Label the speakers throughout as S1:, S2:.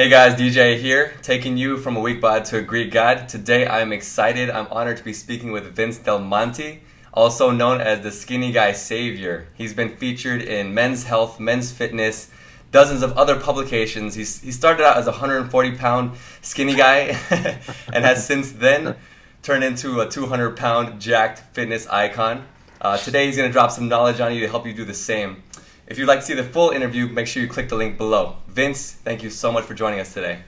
S1: Hey guys, DJ here, taking you from a weak bod to a Greek god. Today I'm excited, I'm honored to be speaking with Vince Delmonte, also known as the Skinny Guy Savior. He's been featured in Men's Health, Men's Fitness, dozens of other publications. He started out as a 140-pound skinny guy and has since then turned into a 200-pound jacked fitness icon. Today he's going to drop some knowledge on you to help you do the same. If you'd like to see the full interview, make sure you click the link below. Vince, thank you so much for joining us today.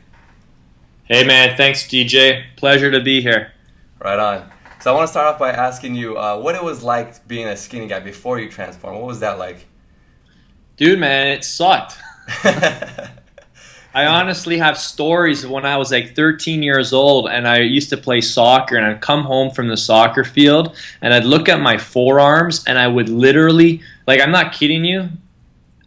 S2: Hey man, thanks DJ. Pleasure to be here.
S1: Right on. So I want to start off by asking you what it was like being a skinny guy before you transformed. What was that like?
S2: Dude, man, it sucked. I honestly have stories of when I was like 13 years old and I used to play soccer, and I'd come home from the soccer field and I'd look at my forearms and I would literally, like, I'm not kidding you,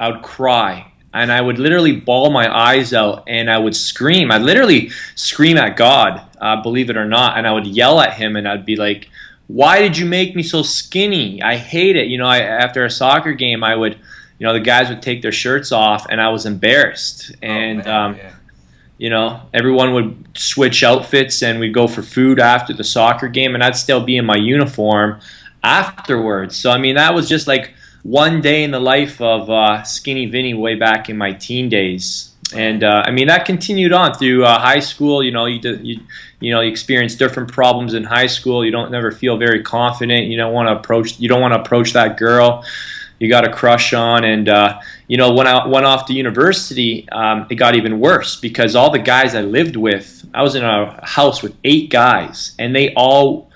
S2: I would cry. And I would literally bawl my eyes out and I would scream. I'd literally scream at God, believe it or not. And I would yell at him and I'd be like, why did you make me so skinny? I hate it. You know, after a soccer game, I would, you know, the guys would take their shirts off and I was embarrassed. And,
S1: yeah.
S2: you know, everyone would switch outfits and we'd go for food after the soccer game, and I'd still be in my uniform afterwards. So, I mean, that was just like one day in the life of Skinny Vinny way back in my teen days. And I mean, that continued on through high school. You know, you experience different problems in high school. You don't never feel very confident. You don't want to approach that girl you got a crush on. And you know, when I went off to university, it got even worse because all the guys I lived with, I was in a house with 8 guys and they all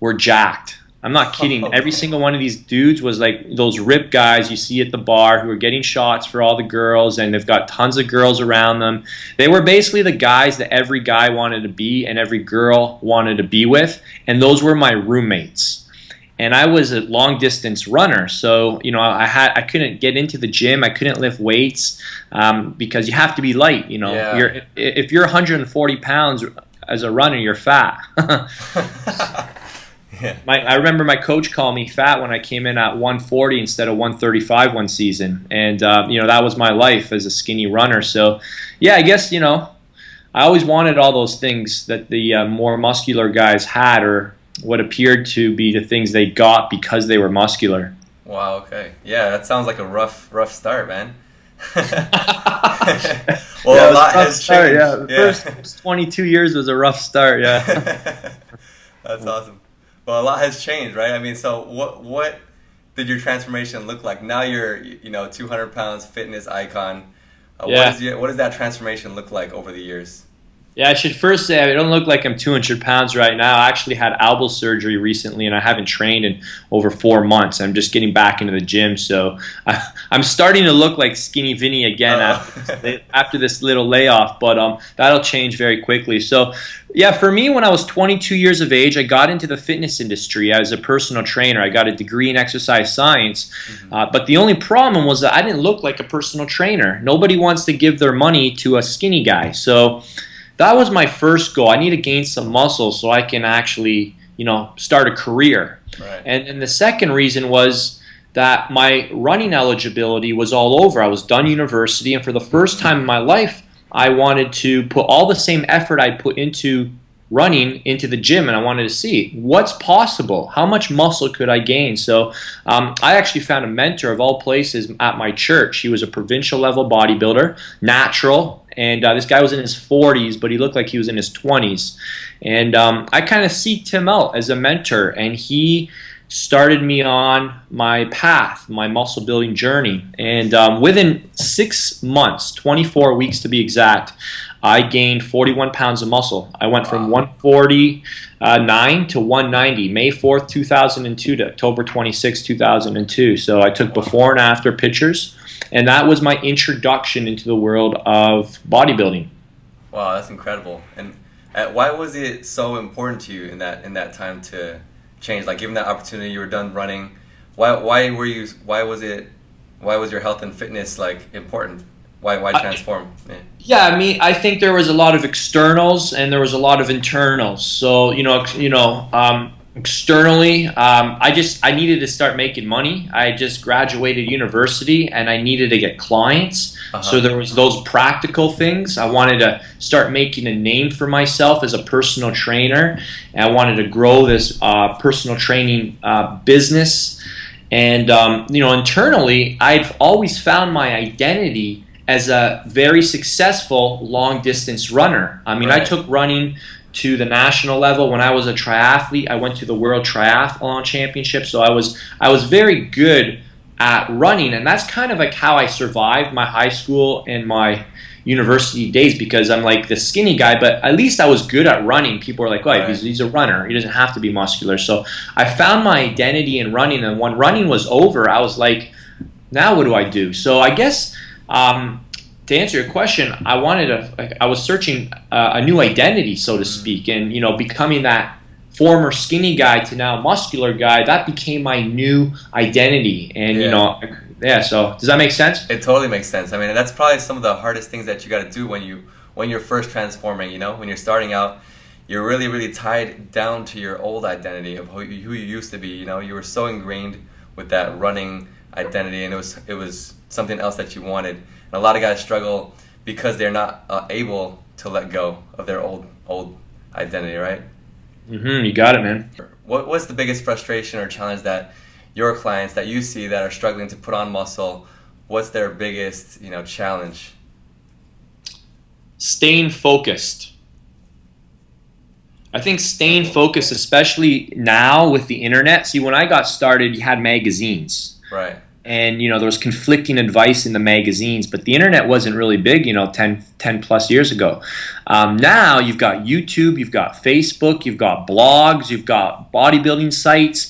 S2: were jacked. I'm not kidding. Every single one of these dudes was like those ripped guys you see at the bar who are getting shots for all the girls, and they've got tons of girls around them. They were basically the guys that every guy wanted to be and every girl wanted to be with, and those were my roommates. And I was a long distance runner, so you know, I couldn't get into the gym. I couldn't lift weights because you have to be light. You know,
S1: Yeah.
S2: If you're 140 pounds as a runner, you're fat.
S1: Yeah.
S2: I remember my coach called me fat when I came in at 140 instead of 135 one season, and you know, that was my life as a skinny runner. So, yeah, I guess, you know, I always wanted all those things that the more muscular guys had, or what appeared to be the things they got because they were muscular.
S1: Wow. Okay. Yeah, that sounds like a rough start, man. Well,
S2: Yeah,
S1: a lot has changed.
S2: Yeah, the first 22 years was a rough start. Yeah.
S1: That's awesome. Well, a lot has changed, right? I mean, so what did your transformation look like? Now you're, you know, 200 pounds fitness icon.
S2: Yeah.
S1: What does that transformation look like over the years?
S2: Yeah, I should first say I don't look like I'm 200 pounds right now. I actually had elbow surgery recently, and I haven't trained in over 4 months. I'm just getting back into the gym, so I'm starting to look like Skinny Vinny again after this little layoff, but that'll change very quickly. So, yeah, for me, when I was 22 years of age, I got into the fitness industry as a personal trainer. I got a degree in exercise science, but the only problem was that I didn't look like a personal trainer. Nobody wants to give their money to a skinny guy, so that was my first goal. I need to gain some muscle so I can actually, you know, start a career.
S1: Right.
S2: And the second reason was that my running eligibility was all over. I was done university, and for the first time in my life, I wanted to put all the same effort I put into running into the gym, and I wanted to see what's possible. How much muscle could I gain? So I actually found a mentor of all places at my church. He was a provincial level bodybuilder, natural. And this guy was in his 40s, but he looked like he was in his 20s. And I kind of seeked him out as a mentor, and he started me on my path, my muscle building journey. And within 6 months, 24 weeks to be exact, I gained 41 pounds of muscle. I went from 149 to 190, May 4th, 2002 to October 26, 2002. So I took before and after pictures, and that was my introduction into the world of bodybuilding.
S1: Wow, that's incredible. And why was it so important to you in that time to change? Like, given that opportunity, you were done running. Why was your health and fitness like important? Why transform?
S2: Yeah, I mean, I think there was a lot of externals and there was a lot of internals. So, Externally, I needed to start making money. I just graduated university and I needed to get clients. So there was those practical things. I wanted to start making a name for myself as a personal trainer, and I wanted to grow this personal training business. And internally, I've always found my identity as a very successful long distance runner. I mean,
S1: Right.
S2: I took running to the national level when I was a triathlete. I went to the World Triathlon Championship, so I was very good at running, and that's kind of like how I survived my high school and my university days, because I'm like the skinny guy, but at least I was good at running. People are like, "Oh, he's a runner. He doesn't have to be muscular." So I found my identity in running, and when running was over, I was like, "Now what do I do?" So I guess. To answer your question, I was searching a new identity, so to speak, and becoming that former skinny guy to now muscular guy. That became my new identity, and So does that make sense?
S1: It totally makes sense. I mean, that's probably some of the hardest things that you got to do when you're first transforming. When you're starting out, you're really really tied down to your old identity of who you used to be. You were so ingrained with that running identity, and it was something else that you wanted. And a lot of guys struggle because they're not able to let go of their old identity, right?
S2: You got it, man.
S1: What's the biggest frustration or challenge that your clients that you see that are struggling to put on muscle? What's their biggest challenge?
S2: Staying focused. I think staying focused, especially now with the internet. See, when I got started, you had magazines.
S1: Right.
S2: And there was conflicting advice in the magazines, but the internet wasn't really big 10 plus years ago. Now you've got YouTube, you've got Facebook, you've got blogs, you've got bodybuilding sites,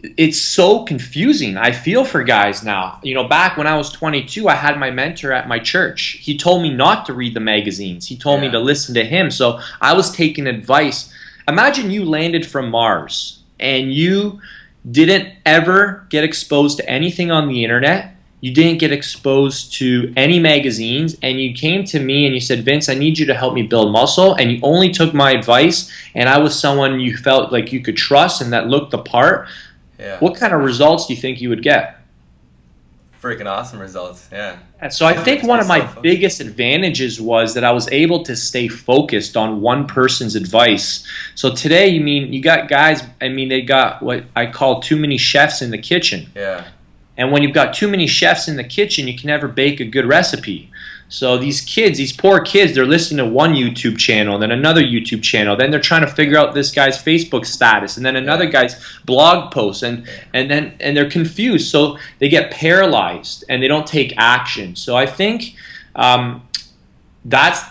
S2: it's so confusing. I feel for guys now. Back when I was 22, I had my mentor at my church. He told me not to read the magazines. He told me to listen to him. So I was taking advice. Imagine you landed from Mars and you didn't ever get exposed to anything on the internet. You didn't get exposed to any magazines, and you came to me and you said, "Vince, I need you to help me build muscle," and you only took my advice, and I was someone you felt like you could trust and that looked the part. What kind of results do you think you would get?
S1: Freaking awesome results, yeah.
S2: And so I think one of my biggest advantages was that I was able to stay focused on one person's advice. So today, you got guys, they got what I call too many chefs in the kitchen.
S1: Yeah.
S2: And when you've got too many chefs in the kitchen, you can never bake a good recipe. So these poor kids, they're listening to one YouTube channel, then another YouTube channel, then they're trying to figure out this guy's Facebook status, and then another guy's blog post, and they're confused. So they get paralyzed and they don't take action. So I think that's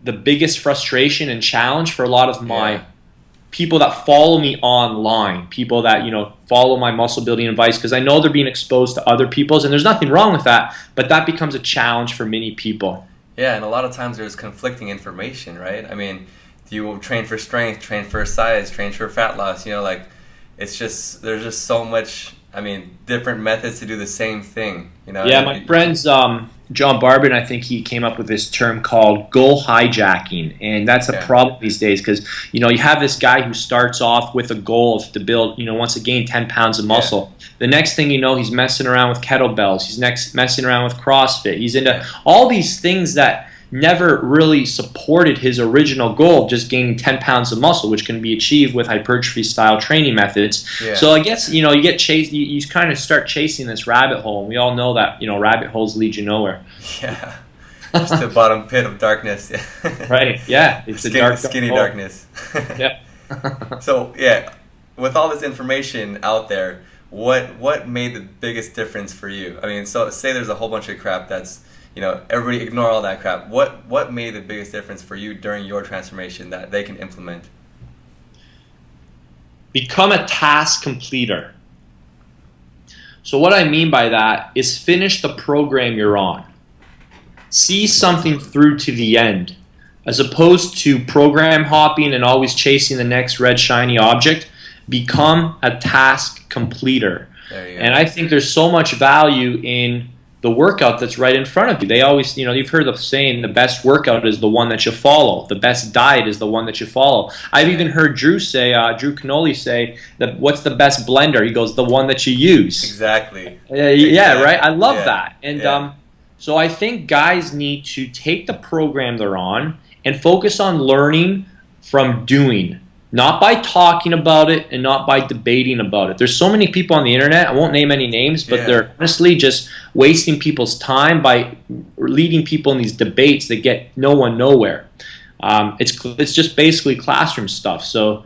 S2: the biggest frustration and challenge for a lot of my people that follow me online, people that follow my muscle building advice, because I know they're being exposed to other people's, and there's nothing wrong with that, but that becomes a challenge for many people.
S1: Yeah, and a lot of times there's conflicting information, right? I mean, do you train for strength, train for size, train for fat loss? There's just so much. Different methods to do the same thing.
S2: Yeah, my friends, John Barber, I think he came up with this term called goal hijacking, and that's a problem these days because you have this guy who starts off with a goal to build, wants to gain 10 pounds of muscle. The next thing you know, he's messing around with kettlebells. He's messing around with CrossFit. He's into all these things that never really supported his original goal of just gaining 10 pounds of muscle, which can be achieved with hypertrophy style training methods. Yeah. So I guess you get chased. You kind of start chasing this rabbit hole, and we all know that rabbit holes lead you nowhere.
S1: Yeah, just the bottom pit of darkness.
S2: Right. Yeah, it's
S1: skinny darkness.
S2: Yeah.
S1: So with all this information out there, what made the biggest difference for you? So say there's a whole bunch of crap that's everybody ignore all that crap. What made the biggest difference for you during your transformation that they can implement?
S2: Become a task completer. So what I mean by that is finish the program you're on. See something through to the end, as opposed to program hopping and always chasing the next red shiny object. Become a task completer. And I think there's so much value in the workout that's right in front of you. They always, you've heard the saying, the best workout is the one that you follow. The best diet is the one that you follow. I've even heard Drew Canoli say that what's the best blender? He goes, the one that you use.
S1: Exactly.
S2: Yeah, right? I love that. And
S1: yeah.
S2: so I think guys need to take the program they're on and focus on learning from doing. Not by talking about it and not by debating about it. There's so many people on the internet, I won't name any names, but they're honestly just wasting people's time by leading people in these debates that get no one nowhere. It's just basically classroom stuff. So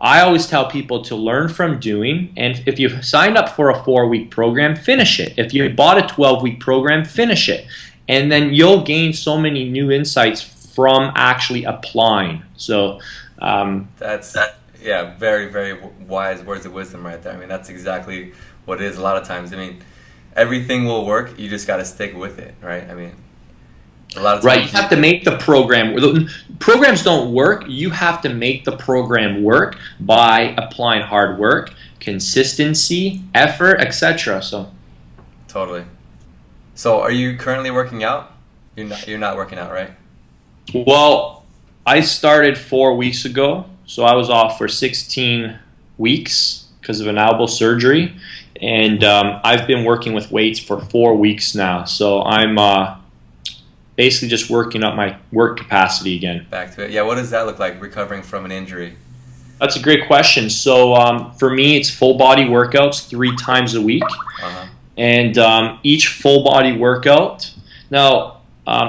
S2: I always tell people to learn from doing, and if you've signed up for a 4-week program, finish it. If you bought a 12-week program, finish it. And then you'll gain so many new insights from actually applying. So
S1: that's very, very wise words of wisdom right there. I mean, that's exactly what it is a lot of times. I mean, everything will work. You just got to stick with it, right? I mean, a lot of times.
S2: Right, you have to make the program. Programs don't work. You have to make the program work by applying hard work, consistency, effort, etc. So.
S1: Totally. So, are you currently working out? You're not working out, right?
S2: Well, I started 4 weeks ago, so I was off for 16 weeks because of an elbow surgery, and I've been working with weights for 4 weeks now, so I'm basically just working up my work capacity again.
S1: Back to it. Yeah, what does that look like, recovering from an injury?
S2: That's a great question. So for me, it's full body workouts 3 times a week, and each full body workout,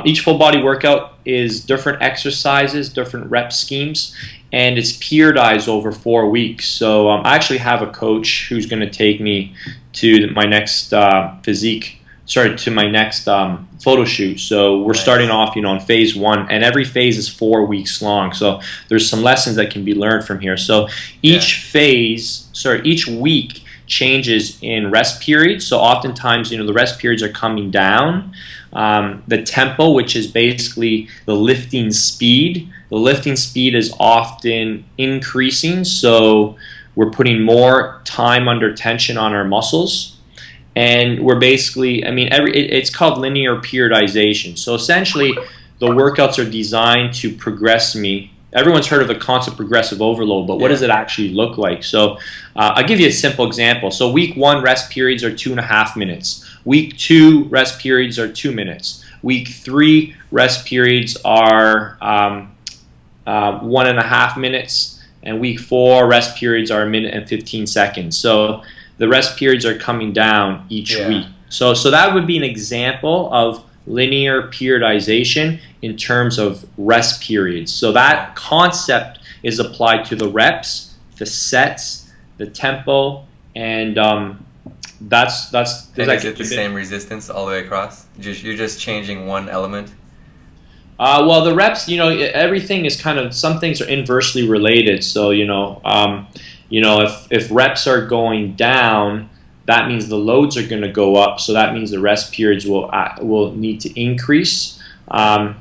S2: each full body workout is different exercises, different rep schemes, and it's periodized over 4 weeks. So I actually have a coach who's going to take me to my next to my next photo shoot. So we're starting off, in phase 1, and every phase is 4 weeks long. So there's some lessons that can be learned from here. So each week changes in rest periods. So oftentimes, the rest periods are coming down. The tempo, which is basically the lifting speed. The lifting speed is often increasing, so we're putting more time under tension on our muscles. And we're basically, it's called linear periodization. So essentially, the workouts are designed to progress me. Everyone's heard of the concept progressive overload, but what does it actually look like? So I'll give you a simple example. So week 1 rest periods are 2.5 minutes. Week 2 rest periods are 2 minutes. Week 3 rest periods are 1.5 minutes. And week 4 rest periods are 1 minute and 15 seconds. So the rest periods are coming down each week. So that would be an example of linear periodization in terms of rest periods. So that concept is applied to the reps, the sets, the tempo, and that's.
S1: And is it the same resistance all the way across? You're just changing one element.
S2: Well, the reps, everything is some things are inversely related. So if reps are going down, that means the loads are going to go up. So that means the rest periods will need to increase. My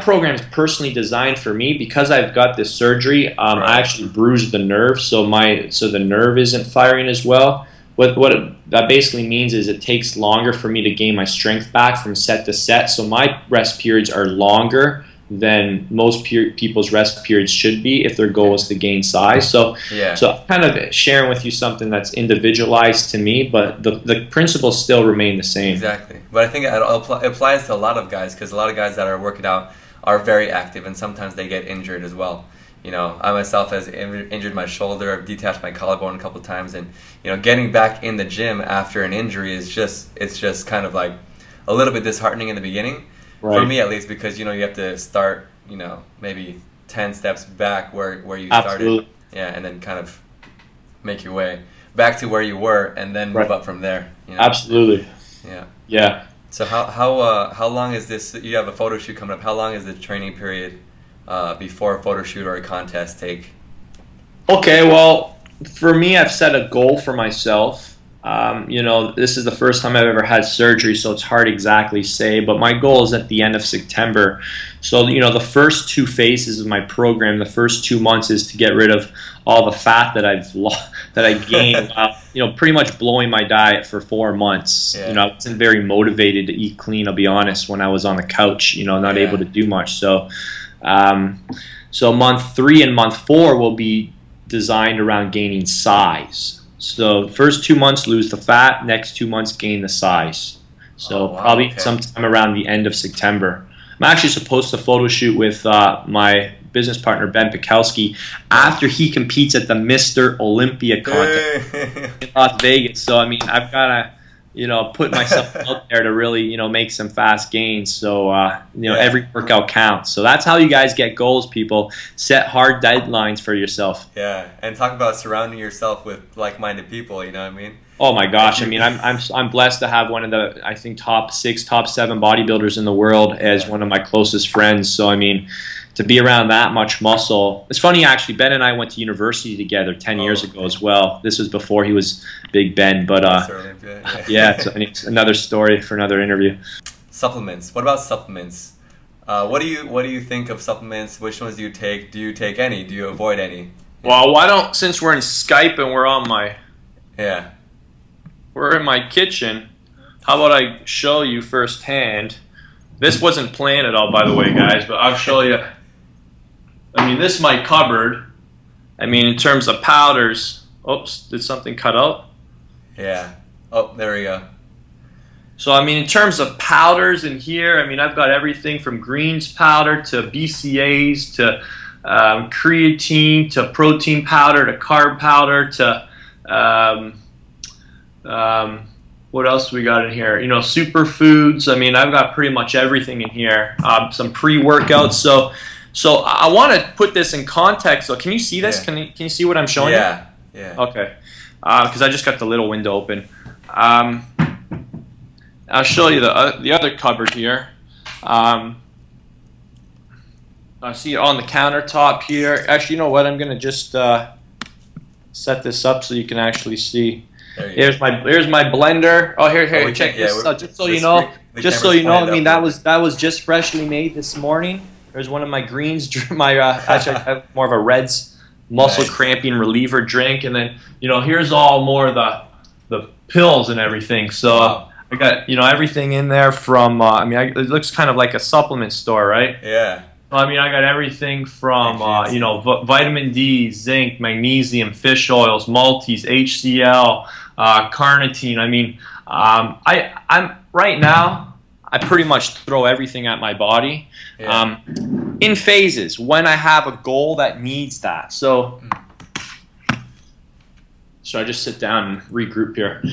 S2: program is personally designed for me because I've got this surgery. I actually bruised the nerve, so the nerve isn't firing as well. That basically means is it takes longer for me to gain my strength back from set to set. So my rest periods are longer than most people's rest periods should be if their goal is to gain size. So I'm kind of sharing with you something that's individualized to me, but the principles still remain the same.
S1: Exactly. But I think it applies to a lot of guys, because a lot of guys that are working out are very active, and sometimes they get injured as well. I myself has injured my shoulder. I've detached my collarbone a couple of times, and getting back in the gym after an injury is just kind of like a little bit disheartening in the beginning. Right. For me at least, because you have to start maybe 10 steps back where you started, and then kind of make your way back to where you were, and then move up from there.
S2: Absolutely. Yeah.
S1: So how long is this? You have a photo shoot coming up. How long is the training period before a photo shoot or a contest take?
S2: Okay, well, for me, I've set a goal for myself. This is the first time I've ever had surgery, so it's hard to exactly say, but my goal is at the end of September. So, the first 2 phases of my program, the first 2 months is to get rid of all the fat that that I gained, pretty much blowing my diet for 4 months.
S1: Yeah.
S2: I wasn't very motivated to eat clean, I'll be honest, when I was on the couch, not able to do much. So, so month 3 and month 4 will be designed around gaining size. So first 2 months lose the fat, next 2 months gain the size. So probably sometime around the end of September. I'm actually supposed to photo shoot with my business partner Ben Pikowski after he competes at the Mr. Olympia contest in Las Vegas. So I mean, I've got to put myself out there to really make some fast gains. So every workout counts. So that's how you guys get goals, people. Set hard deadlines for yourself.
S1: Yeah, and talk about surrounding yourself with like-minded people. You know what I mean?
S2: Oh my gosh! I mean, I'm blessed to have one of the, I think, top 6, top 7 bodybuilders in the world as one of my closest friends. So I mean, to be around that much muscle. It's funny actually. Ben and I went to university together 10 years ago as well. This was before he was Big Ben, but yeah, it's another story for another interview.
S1: Supplements. What about supplements? What do you think of supplements? Which ones do you take? Do you take any? Do you avoid any?
S2: Well, why don't, since we're in Skype and we're on my we're in my kitchen, how about I show you firsthand? This wasn't planned at all, by the way, guys, but I'll show you. I mean, this is my cupboard. I mean, in terms of powders. Oops, did something cut out?
S1: Yeah. Oh, there we go.
S2: So, I mean, in terms of powders in here, I mean, I've got everything from greens powder to BCAAs to creatine to protein powder to carb powder to what else we got in here? Superfoods. I mean, I've got pretty much everything in here. Some pre-workouts. So I want to put this in context. So can you see this? Can you see what I'm showing you?
S1: Yeah.
S2: Okay. Because I just got the little window open. I'll show you the other cupboard here. I see it on the countertop here. Actually, you know what? I'm gonna just set this up so you can actually see. Here's my blender. Oh, here, check this. Just so you know, I mean, that was just freshly made this morning. There's one of my greens, actually I have more of a Reds muscle cramping reliever drink, and then here's all more of the pills and everything. So I got everything in there from. I mean, it looks kind of like a supplement store, right?
S1: Yeah.
S2: I mean, I got everything from vitamin D, zinc, magnesium, fish oils, multis, HCl, carnitine. I mean, I'm right now, I pretty much throw everything at my body in phases when I have a goal that needs that. So I just sit down and regroup here.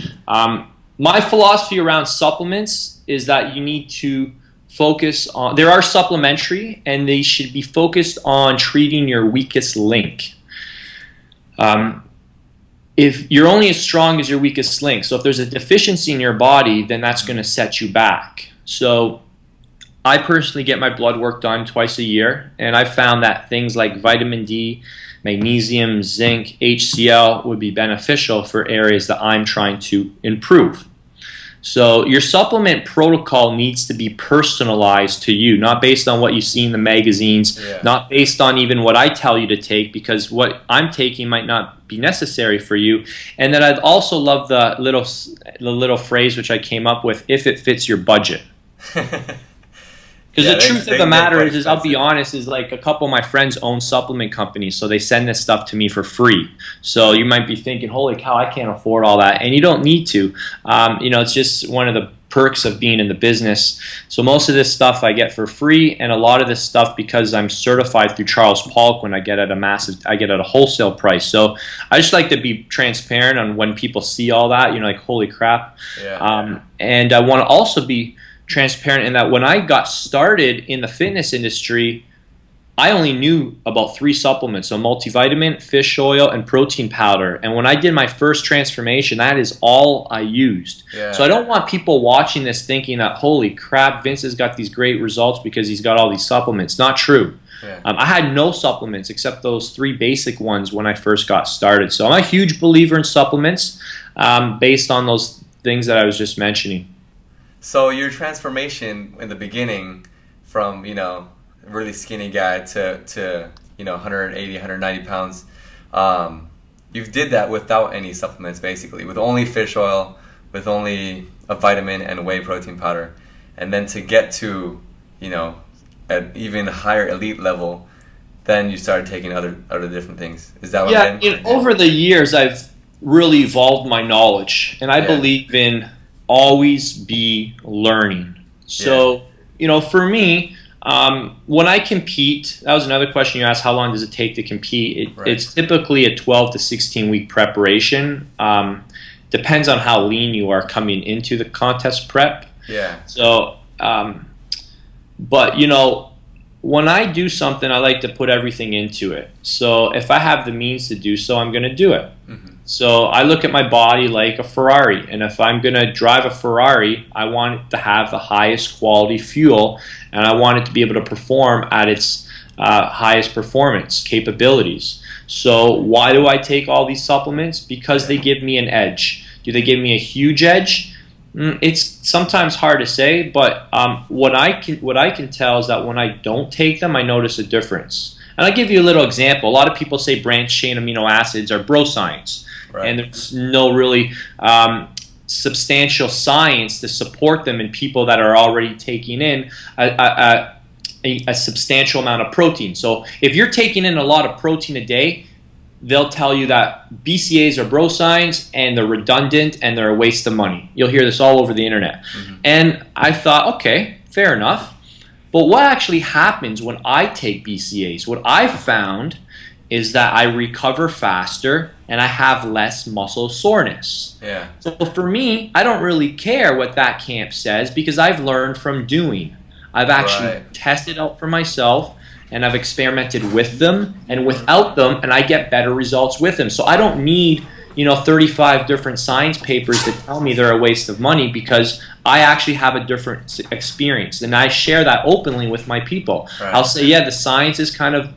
S2: My philosophy around supplements is that you need to focus on, there are supplementary, and they should be focused on treating your weakest link. If you're only as strong as your weakest link, so if there's a deficiency in your body, then that's going to set you back. So I personally get my blood work done twice a year, and I found that things like vitamin D, magnesium, zinc, HCl would be beneficial for areas that I'm trying to improve. So your supplement protocol needs to be personalized to you, not based on what you see in the magazines, not based on even what I tell you to take, because what I'm taking might not be necessary for you. And then I'd also love the little phrase which I came up with, if it fits your budget. Because the truth of the matter is I'll be honest, is like a couple of my friends own supplement companies, so they send this stuff to me for free. So you might be thinking, holy cow, I can't afford all that. And you don't need to. It's just one of the perks of being in the business. So most of this stuff I get for free, and a lot of this stuff, because I'm certified through Charles Poliquin, I get at a wholesale price. So I just like to be transparent on when people see all that, like, holy crap. And I want to also be transparent in that when I got started in the fitness industry, I only knew about 3 supplements, so multivitamin, fish oil, and protein powder. And when I did my first transformation, that is all I used. So I don't want people watching this thinking that, holy crap, Vince has got these great results because he's got all these supplements. Not true. I had no supplements except those 3 basic ones when I first got started. So I'm a huge believer in supplements based on those things that I was just mentioning.
S1: So your transformation in the beginning from, really skinny guy to 180, 190 pounds, You did that without any supplements, basically, with only fish oil, with only a vitamin and whey protein powder. And then to get to, an even higher elite level, then you started taking other different things. Is that what I'm
S2: saying? Over the years, I've really evolved my knowledge, and I believe in always be learning. So, for me, when I compete, that was another question you asked, how long does it take to compete? It's typically a 12 to 16 week preparation. Depends on how lean you are coming into the contest prep.
S1: Yeah.
S2: So, but when I do something, I like to put everything into it. So if I have the means to do so, I'm going to do it. Mm-hmm. So I look at my body like a Ferrari, and if I'm going to drive a Ferrari, I want it to have the highest quality fuel, and I want it to be able to perform at its highest performance capabilities. So why do I take all these supplements? Because they give me an edge. Do they give me a huge edge? It's sometimes hard to say, but what I can tell is that when I don't take them, I notice a difference. And I'll give you a little example. A lot of people say branched chain amino acids are bro science, and there's no really substantial science to support them in people that are already taking in a substantial amount of protein. So if you're taking in a lot of protein a day, they'll tell you that BCAAs are bro science and they're redundant and they're a waste of money. You'll hear this all over the internet. Mm-hmm. And I thought, okay, fair enough. But what actually happens when I take BCAAs? What I've found is that I recover faster and I have less muscle soreness.
S1: Yeah.
S2: So for me, I don't really care what that camp says because I've learned from doing. I've actually tested out for myself, and I've experimented with them and without them, and I get better results with them. So I don't need 35 different science papers to tell me they're a waste of money, because I actually have a different experience, and I share that openly with my people. Right. I'll say, yeah, the science is kind of,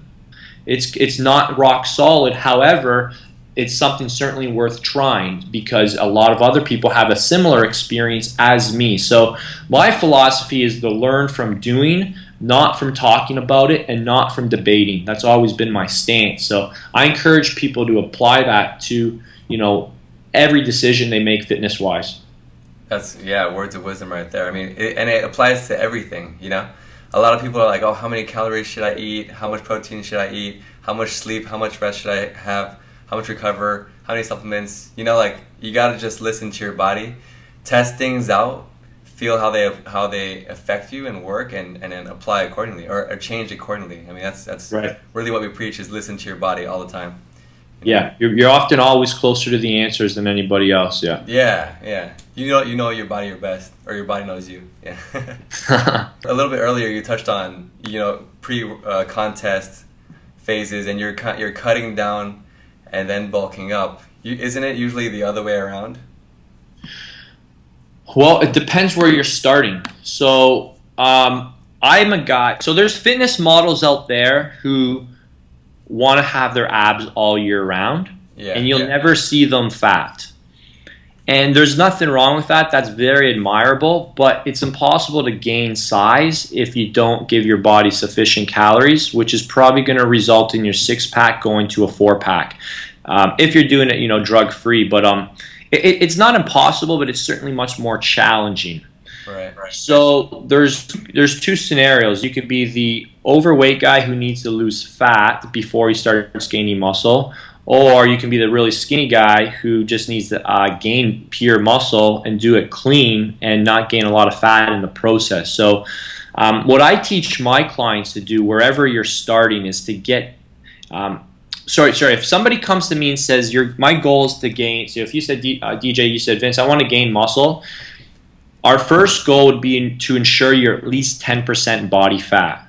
S2: it's not rock solid. However, it's something certainly worth trying because a lot of other people have a similar experience as me. So my philosophy is to learn from doing, not from talking about it, and not from debating. That's always been my stance. So I encourage people to apply that to, every decision they make fitness-wise.
S1: That's, words of wisdom right there. I mean, and it applies to everything, A lot of people are like, oh, how many calories should I eat? How much protein should I eat? How much sleep? How much rest should I have? How much recover? How many supplements? You got to just listen to your body, test things out, feel how they affect you and work, and then apply accordingly or change accordingly. I mean, that's
S2: right.
S1: Really what we preach is listen to your body all the time.
S2: Yeah, you're often always closer to the answers than anybody else. Yeah.
S1: Yeah. You know your body your best, or your body knows you. Yeah. A little bit earlier, you touched on pre-contest phases, and you're cutting down and then bulking up. Isn't it usually the other way around?
S2: Well, it depends where you're starting. So I'm a guy. So there's fitness models out there who want to have their abs all year round, and you'll never see them fat. And there's nothing wrong with that. That's very admirable, but it's impossible to gain size if you don't give your body sufficient calories, which is probably going to result in your 6-pack going to a 4-pack. If you're doing it, drug-free. But it's not impossible, but it's certainly much more challenging.
S1: Right.
S2: So there's two scenarios. You could be the overweight guy who needs to lose fat before he starts gaining muscle, or you can be the really skinny guy who just needs to gain pure muscle and do it clean and not gain a lot of fat in the process. So what I teach my clients to do wherever you're starting is to get if somebody comes to me and says, my goal is to gain, so if you said, DJ, you said, Vince, I want to gain muscle, our first goal would be to ensure you're at least 10% body fat.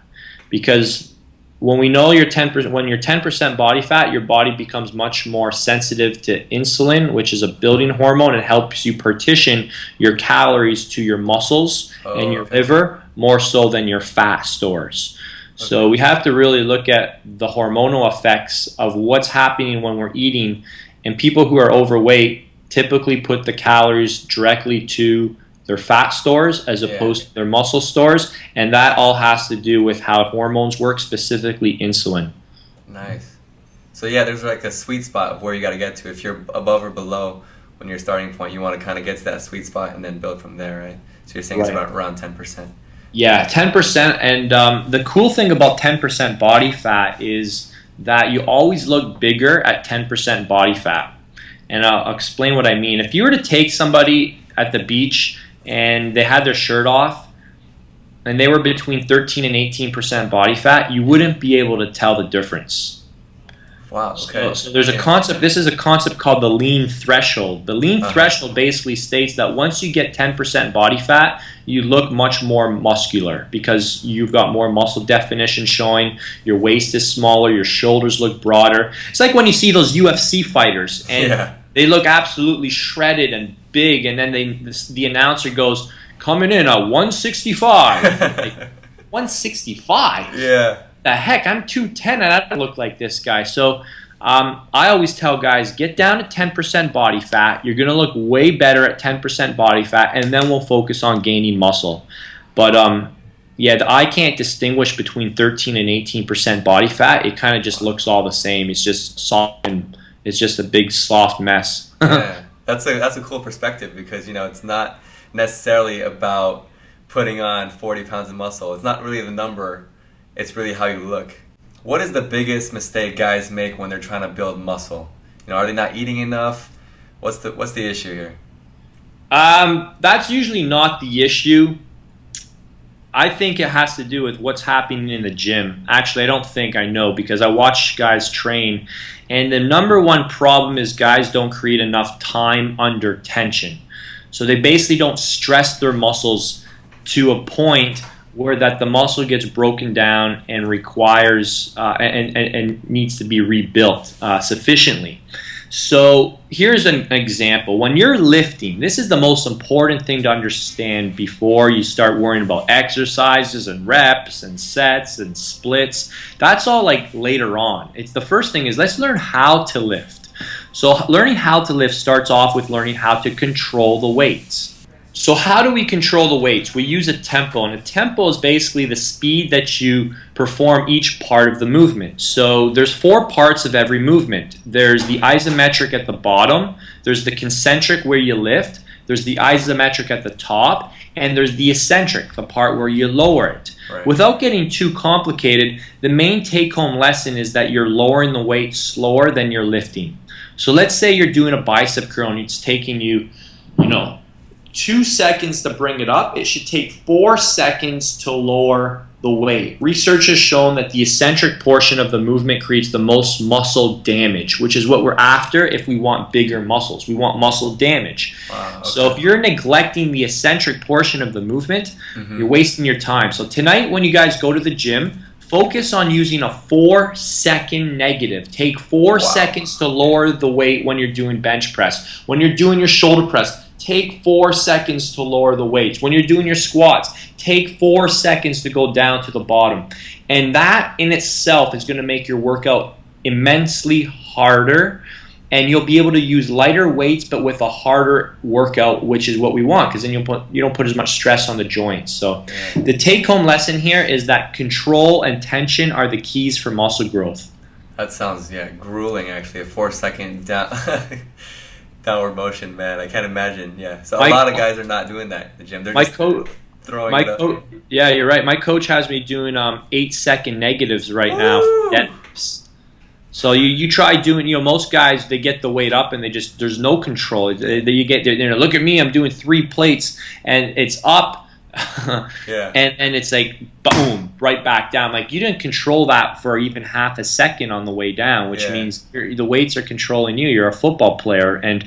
S2: Because when we know you're 10%, when you're 10% body fat, your body becomes much more sensitive to insulin, which is a building hormone, and helps you partition your calories to your muscles and your liver more so than your fat stores. Okay. So we have to really look at the hormonal effects of what's happening when we're eating. And people who are overweight typically put the calories directly to their fat stores as opposed to their muscle stores, and that all has to do with how hormones work, specifically insulin.
S1: Nice. So yeah, there's like a sweet spot of where you got to get to. If you're above or below when your starting point, you want to kind of get to that sweet spot and then build from there, right? So you're saying it's around 10%.
S2: Yeah, 10%. And the cool thing about 10% body fat is that you always look bigger at 10% body fat. And I'll explain what I mean. If you were to take somebody at the beach and they had their shirt off and they were between 13 and 18% body fat, you wouldn't be able to tell the difference.
S1: Wow, okay.
S2: So there's a concept, this is a concept called the lean threshold. The lean threshold basically states that once you get 10% body fat, you look much more muscular because you've got more muscle definition showing, your waist is smaller, your shoulders look broader. It's like when you see those UFC fighters and they look absolutely shredded and big, and then the announcer goes, coming in at 165. Like, 165?
S1: Yeah.
S2: The heck, I'm 210 and I don't look like this guy. So I always tell guys, get down to 10% body fat. You're going to look way better at 10% body fat, and then we'll focus on gaining muscle. But yeah, the eye can't distinguish between 13 and 18% body fat. It kind of just looks all the same. It's just soft and it's just a big soft mess.
S1: Yeah, that's a cool perspective because, you know, it's not necessarily about putting on 40 pounds of muscle. It's not really the number. It's really how you look. What is the biggest mistake guys make when they're trying to build muscle? You know, are they not eating enough? What's the issue here?
S2: That's usually not the issue. I think it has to do with what's happening in the gym. Actually, I don't think, I know, because I watch guys train, and the number one problem is guys don't create enough time under tension. So they basically don't stress their muscles to a point where that the muscle gets broken down and requires and needs to be rebuilt sufficiently. So here's an example. When you're lifting, this is the most important thing to understand before you start worrying about exercises and reps and sets and splits. That's all like later on. It's the first thing is let's learn how to lift. So learning how to lift starts off with learning how to control the weights. So how do we control the weights? We use a tempo, and a tempo is basically the speed that you perform each part of the movement. So there's 4 parts of every movement. There's the isometric at the bottom, there's the concentric where you lift, there's the isometric at the top, and there's the eccentric, the part where you lower it. Right. Without getting too complicated, the main take-home lesson is that you're lowering the weight slower than you're lifting. So let's say you're doing a bicep curl and it's taking you, 2 seconds to bring it up. It should take 4 seconds to lower the weight. Research has shown that the eccentric portion of the movement creates the most muscle damage, which is what we're after if we want bigger muscles. We want muscle damage. Wow, okay. So if you're neglecting the eccentric portion of the movement, you're wasting your time. So tonight when you guys go to the gym, focus on using a 4-second negative. Take 4 seconds to lower the weight when you're doing bench press. When you're doing your shoulder press, take 4 seconds to lower the weights. When you're doing your squats, take 4 seconds to go down to the bottom. And that in itself is going to make your workout immensely harder, and you'll be able to use lighter weights but with a harder workout, which is what we want, because then you don't put as much stress on the joints. So the take-home lesson here is that control and tension are the keys for muscle growth.
S1: That sounds grueling, actually. A 4-second down downward motion, man. I can't imagine. Yeah, so a lot of guys are not doing that in the gym. They're just throwing it up.
S2: Yeah, you're right. My coach has me doing 8-second negatives right now. Yeah. So you try doing. Most guys, they get the weight up and there's no control. You get look at me. I'm doing 3 plates and it's up. And it's like boom, right back down. Like you didn't control that for even half a second on the way down, which means the weights are controlling you. You're a football player and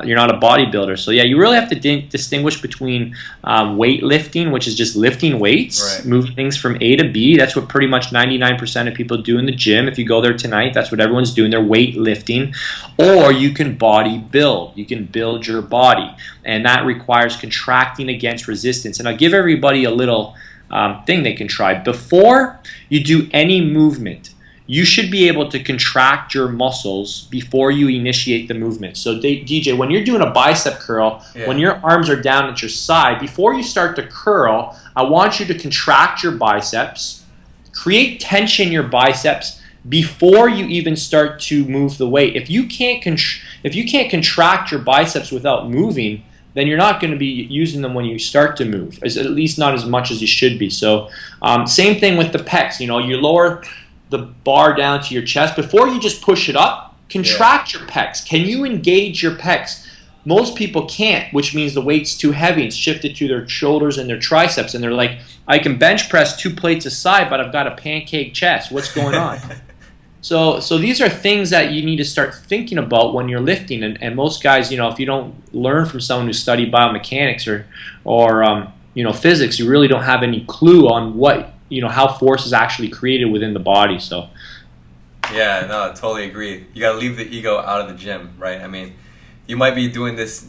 S2: you're not a bodybuilder. So you really have to distinguish between weightlifting, which is just lifting weights, moving things from A to B. That's what pretty much 99% of people do in the gym. If you go there tonight, that's what everyone's doing. They're weightlifting. Or you can body build. You can build your body, and that requires contracting against resistance. And I'll give everybody a little thing they can try. Before you do any movement, you should be able to contract your muscles before you initiate the movement. So DJ, when you're doing a bicep curl, when your arms are down at your side, before you start to curl, I want you to contract your biceps, create tension in your biceps, before you even start to move the weight. If you can't contract your biceps without moving, then you're not going to be using them when you start to move, at least not as much as you should be. So same thing with the pecs. You lower the bar down to your chest. Before you just push it up, contract your pecs. Can you engage your pecs? Most people can't, which means the weight's too heavy. It's shifted to their shoulders and their triceps, and they're like, I can bench press 2 plates aside, but I've got a pancake chest. What's going on? So these are things that you need to start thinking about when you're lifting. And most guys, if you don't learn from someone who studied biomechanics or physics, you really don't have any clue on what, how force is actually created within the body. So.
S1: Yeah, no, I totally agree. You got to leave the ego out of the gym, right? I mean, you might be doing this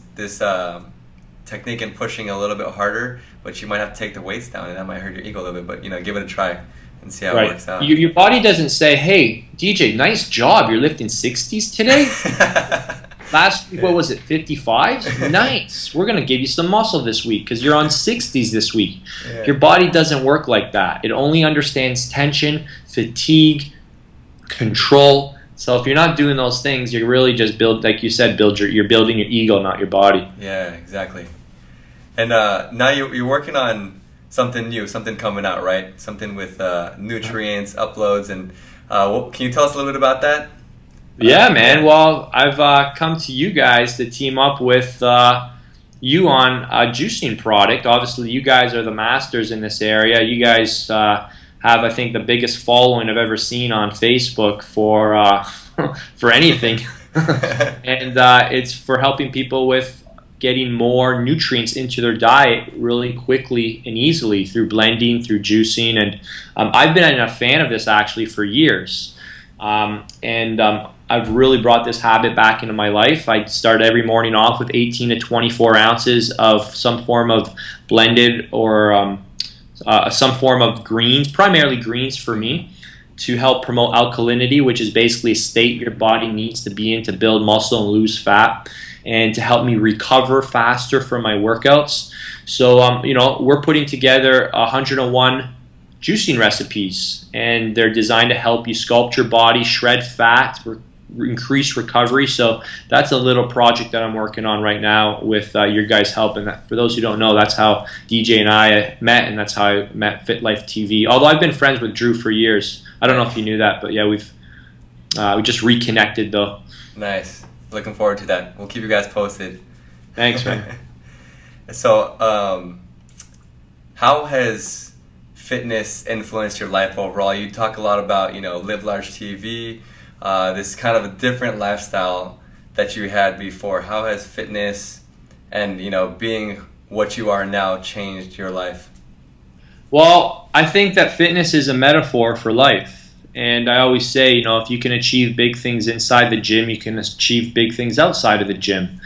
S1: technique and pushing a little bit harder, but you might have to take the weights down, and that might hurt your ego a little bit. But give it a try and see how it works out.
S2: Your body doesn't say, "Hey, DJ, nice job. You're lifting 60s today." Last week, what was it, 55s? Nice. We're gonna give you some muscle this week because you're on 60s this week. Yeah. Your body doesn't work like that. It only understands tension, fatigue, control. So if you're not doing those things, you're really just like you said, you're building your ego, not your body.
S1: Yeah, exactly. And now you're working on something new, something coming out, right? Something with nutrients, uploads, and can you tell us a little bit about that?
S2: Yeah, man. Well, I've come to you guys to team up with you on a juicing product. Obviously, you guys are the masters in this area. You guys have, I think, the biggest following I've ever seen on Facebook for for anything, and it's for helping people with getting more nutrients into their diet really quickly and easily through blending, through juicing, and I've been a fan of this actually for years, and I've really brought this habit back into my life. I start every morning off with 18 to 24 ounces of some form of blended or some form of greens, primarily greens for me, to help promote alkalinity, which is basically a state your body needs to be in to build muscle and lose fat, and to help me recover faster from my workouts. So, we're putting together 101 juicing recipes, and they're designed to help you sculpt your body, shred fat, increase recovery. So that's a little project that I'm working on right now with your guys' help. And for those who don't know, that's how DJ and I met, and that's how I met Fit Life TV. Although I've been friends with Drew for years. I don't know if you knew that, but yeah, we just reconnected though.
S1: Nice. Looking forward to that. We'll keep you guys posted.
S2: Thanks, man.
S1: So, how has fitness influenced your life overall? You talk a lot about, Live Large TV, this kind of a different lifestyle that you had before. How has fitness and, being what you are now changed your life?
S2: Well, I think that fitness is a metaphor for life. And I always say, if you can achieve big things inside the gym, you can achieve big things outside of the gym.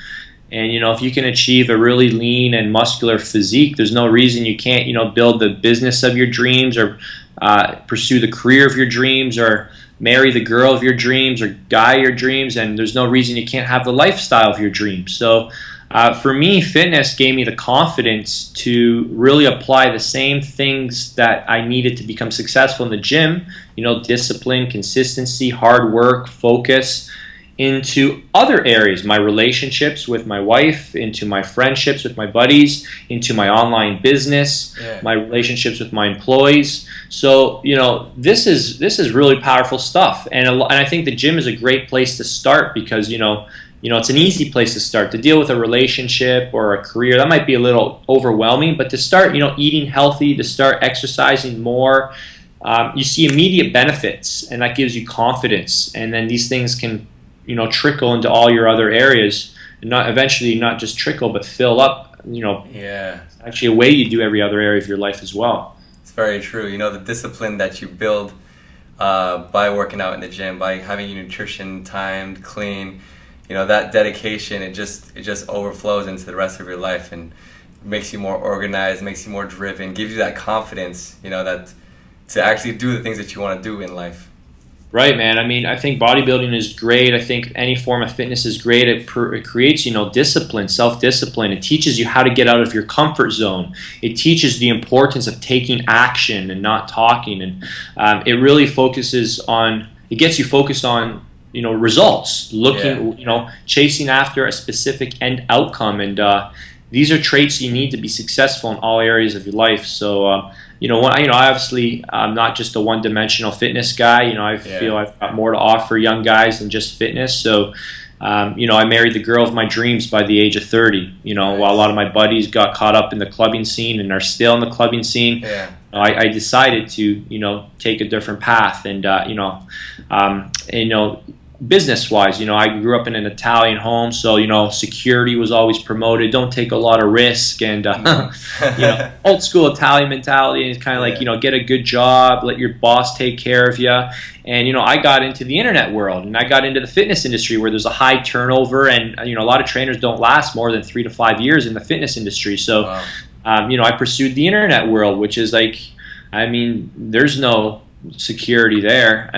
S2: And, if you can achieve a really lean and muscular physique, there's no reason you can't, build the business of your dreams, or pursue the career of your dreams, or marry the girl of your dreams, or guy your dreams, and there's no reason you can't have the lifestyle of your dreams. So for me, fitness gave me the confidence to really apply the same things that I needed to become successful in the gym, discipline, consistency, hard work, focus, into other areas, my relationships with my wife, into my friendships with my buddies, into my online business, my relationships with my employees. So, this is really powerful stuff. And I think the gym is a great place to start because, it's an easy place to start. To deal with a relationship or a career, that might be a little overwhelming, but to start, eating healthy, to start exercising more, you see immediate benefits, and that gives you confidence. And then these things can trickle into all your other areas, and eventually not just trickle, but fill up, actually a way you do every other area of your life as well.
S1: It's very true. The discipline that you build by working out in the gym, by having your nutrition timed, clean, that dedication, it just overflows into the rest of your life and makes you more organized, makes you more driven, gives you that confidence, that to actually do the things that you want to do in life.
S2: Right, man. I mean, I think bodybuilding is great. I think any form of fitness is great. It creates, discipline, self-discipline. It teaches you how to get out of your comfort zone. It teaches the importance of taking action and not talking. And it really focuses on it gets you focused on, results, looking,
S1: Yeah.
S2: chasing after a specific end outcome. And these are traits you need to be successful in all areas of your life. So, obviously I'm not just a one-dimensional fitness guy. I feel
S1: Yeah.
S2: I've got more to offer young guys than just fitness. So, I married the girl of my dreams by the age of 30. While a lot
S1: Nice.
S2: of my buddies got caught up in the clubbing scene and are still in the clubbing scene,
S1: Yeah.
S2: I decided to, take a different path. And, business-wise, I grew up in an Italian home, so security was always promoted. Don't take a lot of risk, and
S1: Mm.
S2: old school Italian mentality is kind of like,
S1: Yeah.
S2: get a good job, let your boss take care of you. And I got into the internet world, and I got into the fitness industry where there's a high turnover, and a lot of trainers don't last more than 3 to 5 years in the fitness industry. So,
S1: Wow.
S2: I pursued the internet world, which is like, there's no security there.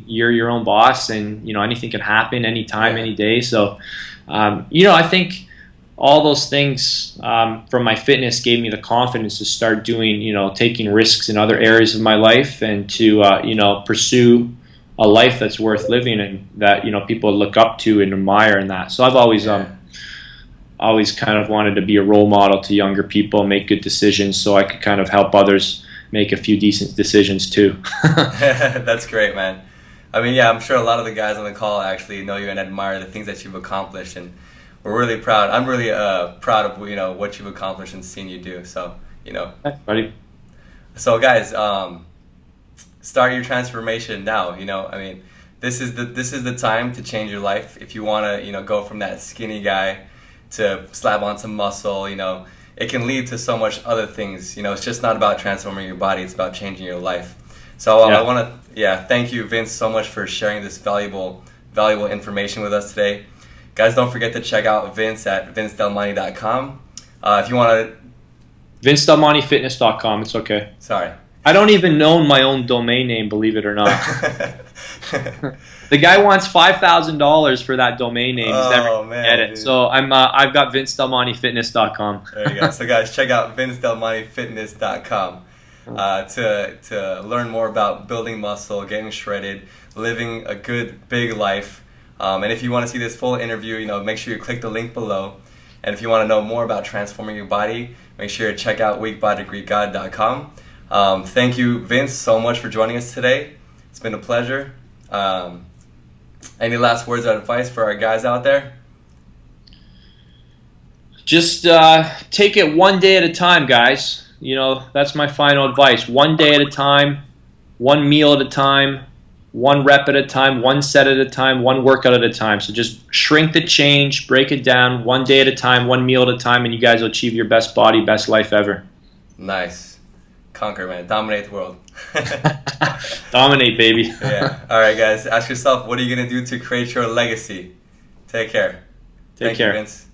S2: You're your own boss, and anything can happen anytime,
S1: Yeah.
S2: any day. So, I think all those things from my fitness gave me the confidence to start doing, taking risks in other areas of my life, and to pursue a life that's worth living, and that people look up to and admire, and that. So I've
S1: Yeah.
S2: always kind of wanted to be a role model to younger people, make good decisions, so I could kind of help others make a few decent decisions too.
S1: That's great, man. Yeah, I'm sure a lot of the guys on the call actually know you and admire the things that you've accomplished, and we're really proud. I'm really proud of what you've accomplished and seen you do. So
S2: Thanks, buddy.
S1: so guys, start your transformation now. This is the time to change your life. If you want to go from that skinny guy to slap on some muscle, it can lead to so much other things. It's just not about transforming your body, it's about changing your life. So I want to thank you, Vince, so much for sharing this valuable information with us today. Guys, don't forget to check out Vince at vincedelmonte.com. If you want to...
S2: VinceDelmonteFitness.com. It's okay.
S1: Sorry.
S2: I don't even own my own domain name, believe it or not. The guy wants $5,000 for that domain name. He's never
S1: Oh,
S2: gonna
S1: man,
S2: get it.
S1: dude.
S2: So I've got VinceDelmonteFitness.com.
S1: There you go. So guys, check out vincedelmontefitness.com to learn more about building muscle, getting shredded, living a good, big life. And if you want to see this full interview, make sure you click the link below. And if you want to know more about transforming your body, make sure to check out weakbody.greekgod.com. Thank you, Vince, so much for joining us today. It's been a pleasure. Any last words of advice for our guys out there?
S2: Just take it one day at a time, guys. That's my final advice. One day at a time, one meal at a time, one rep at a time, one set at a time, one workout at a time. So just shrink the change, break it down, one day at a time, one meal at a time, and you guys will achieve your best body, best life ever.
S1: Nice. Conquer, man. Dominate the world.
S2: Dominate, baby.
S1: Yeah. All right, guys. Ask yourself, what are you going to do to create your legacy? Take care.
S2: Take
S1: Thank
S2: care.
S1: you, Vince.